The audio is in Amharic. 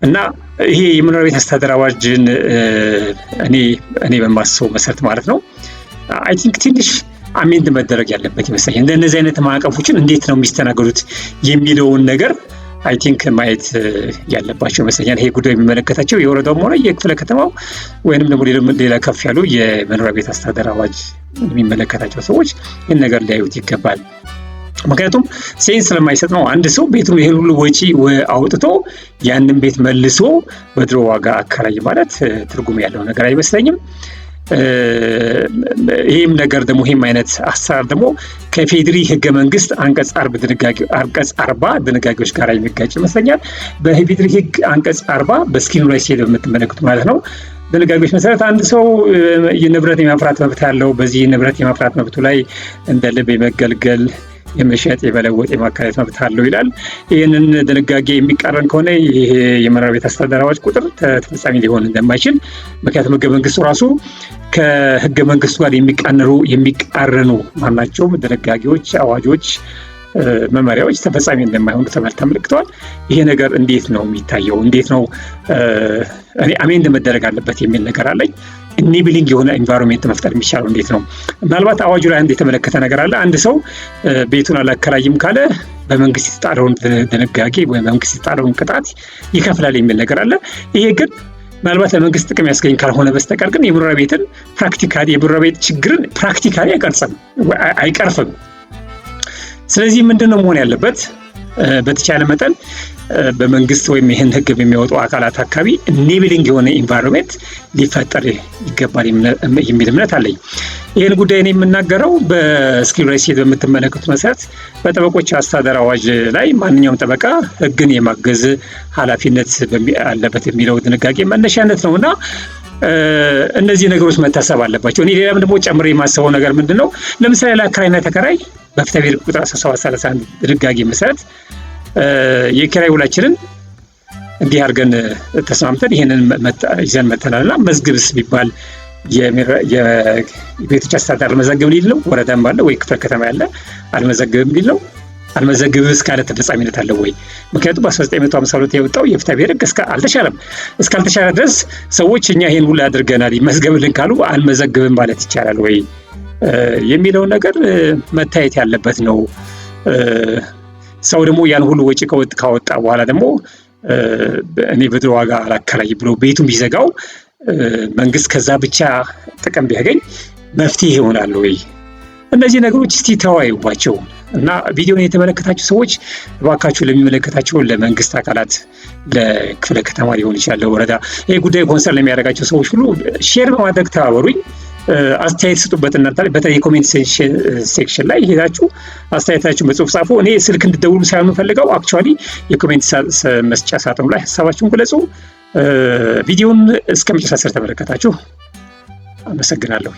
እና ይሄ የመኖሪያ ቤት አስተዳደር አዋጅን እኔ በማስበው መሰረት ማለት ነው አይ ቲንክ ትንሽ አሜንድ መደረግ ያለበት ይመስለኛል። እንደነዚህ አይነት ማዕቀፎችን እንዴት ነው የሚስተናገዱት የሚለውን ነገር አይ ቲንክ ማየት ያለባቸው ይመስለኛል። ይሄ ጉዳይ የሚመለከታቸው የወረዳውም ሆነ የክፍለ ከተማው ወይንም ደግሞ ሌላ ከፍ ያሉ የመኖሪያ ቤት አስተዳደር አዋጅ የሚመለከታቸው ሰዎች ይህን ነገር ሊያዩት ይገባል። ምክንያቱም ሴንስ ስለማይሰጥ ነው አንድ ሰው ቤቱን ይሄን ሁሉ ወጪ አውጥቶ ያንን ቤት መልሶ በድሮ ዋጋ አከራይ ማለት ትርጉም ያለው ነገር አይመስለኝም። ይህም ነገር ደግሞ ይህም አይነት አሰራር ደግሞ ከፌዴሪ ህገ መንግስት አንቀጽ 40 ድንጋጌዎች ጋር የሚጋጭ ይመስለኛል። በፌዴሪ ህግ አንቀጽ 40 በስክሪኑ ላይ ሲሄድ በምትመለከቱ ማለት ነው ድንጋጌዎች መሰረት አንድ ሰው የንብረት የማፍራት መብት ያለው በዚህ ንብረት የማፍራት መብቱ ላይ እንደ ልብ የመገልገል የመሸጥ የመለወጥ የማከራየት መብት አለው ይላል። ይህንን ድንጋጌ የሚቃረን ከሆነ ይሄ የመኖሪያ ቤት አስተዳደር አዋጅ ቁጥር ተፈጻሚ ሊሆን እንደማይችል ምክንያቱም ህገ መንግስቱ ራሱ ከህገ መንግስቱ ጋር የሚቃረኑ ማናቸውም ድንጋጌዎች፣ አዋጆች፣ መመሪያዎች ተፈጻሚ እንደማይሆኑ ተመልክተዋል። ይሄ ነገር እንዴት ነው የሚታየው? እንዴት ነው እኔ አሜንድ መደረግ አለበት የሚል ነገር አለኝ። ኢኔብሊንግ የሆነ ኤንቫይሮንመንት መፍጠር የሚቻለው እንዴት ነው? ምናልባት አዋጁ ላይ አንድ የተመለከተ ነገር አለ። አንድ ሰው ቤቱን አላከራይም ካለ በመንግስት የተጣለውን ድንጋጌ ወይም መንግስት የተጣለውን ቅጣት ይከፍላል የሚል ነገር አለ። ይሄ ግን ምናልባት ለመንግስት ጥቅም ያስገኝ ካልሆነ በስተቀር ግን የመኖሪያ ቤትን የመኖሪያ ቤት ችግርን ፕራክቲካሊ አይቀርፍም። ስለዚህ ምንድነው መሆን ያለበት? በተቻለ መጠን በመንግስት ወይም ይህን ህግ በሚያወጡ አካላት አካባቢ ኢኔብሊንግ የሆነ ኢንቫይሮንመንት ሊፈጠር ይገባል የሚል እምነት አለኝ። ይህን ጉዳይ ነው የምናገረው በስክሪኑ ላይ ሲሄድ በምትመለከቱት መሰረት በጠበቆች አስተዳደር አዋጅ ላይ ማንኛውም ጠበቃ ህግን የማገዝ ኃላፊነት አለበት የሚለው ድንጋጌ መነሻነት ነው እና እነዚህ ነገሮች መታሰብ አለባቸው። እኔ ሌላም ደግሞ ጨምሬ የማስበው ነገር ምንድነው ለምሳሌ ለአከራይና ተከራይ በፍትሐ ብሔር ቁጥር 1731 ድንጋጌ መሰረት የኪራይ ውላችንን እንዲህ አድርገን ተስማምተን ይሄንን ይዘን መተናልና መዝግብስ ቢባል የቤቶች አስተዳደር አልመዘግብ ሊል ነው? ወረዳም ባለ ወይ ክፍለ ከተማ ያለ አልመዘግብም ሊል ነው? አልመዘግብስ ካለ ተፈጻሚነት አለው ወይ? ምክንያቱም በ1952 የወጣው የፍትሐ ብሔር ህግ እስካልተሻረ ድረስ ሰዎች እኛ ይሄን ሁሉ አድርገናል መዝገብልን ካሉ አልመዘግብም ማለት ይቻላል ወይ የሚለው ነገር መታየት ያለበት ነው። ሰው ደግሞ ያን ሁሉ ወጪ ካወጣ በኋላ ደግሞ እኔ በድሮ ዋጋ አላከራይ ብሎ ቤቱን ቢዘጋው መንግስት ከዛ ብቻ ጥቅም ቢያገኝ መፍትሄ ይሆናል ወይ? እነዚህ ነገሮች እስቲ ተወያዩባቸው እና ቪዲዮን የተመለከታችሁ ሰዎች እባካችሁ ለሚመለከታቸው ለመንግስት አካላት ለክፍለ ከተማ ሊሆን ይችላል ለወረዳ ይሄ ጉዳይ ኮንሰርን ለሚያደርጋቸው ሰዎች ሁሉ ሼር በማድረግ ተባበሩኝ። አስተያየት ስጡበት። እናንተ በተለይ ኮሜንት ሴክሽን ላይ ሄዳችሁ አስተያየታችሁን በጽሁፍ ጻፉ። እኔ ስልክ እንድትደውሉ ሳይሆን የምፈልገው አክቹአሊ የኮሜንት መስጫ ሳጥኑ ላይ ሀሳባችሁን ግለጹ። ቪዲዮውን እስከ መጨረሻ ተመለከታችሁ አመሰግናለሁ።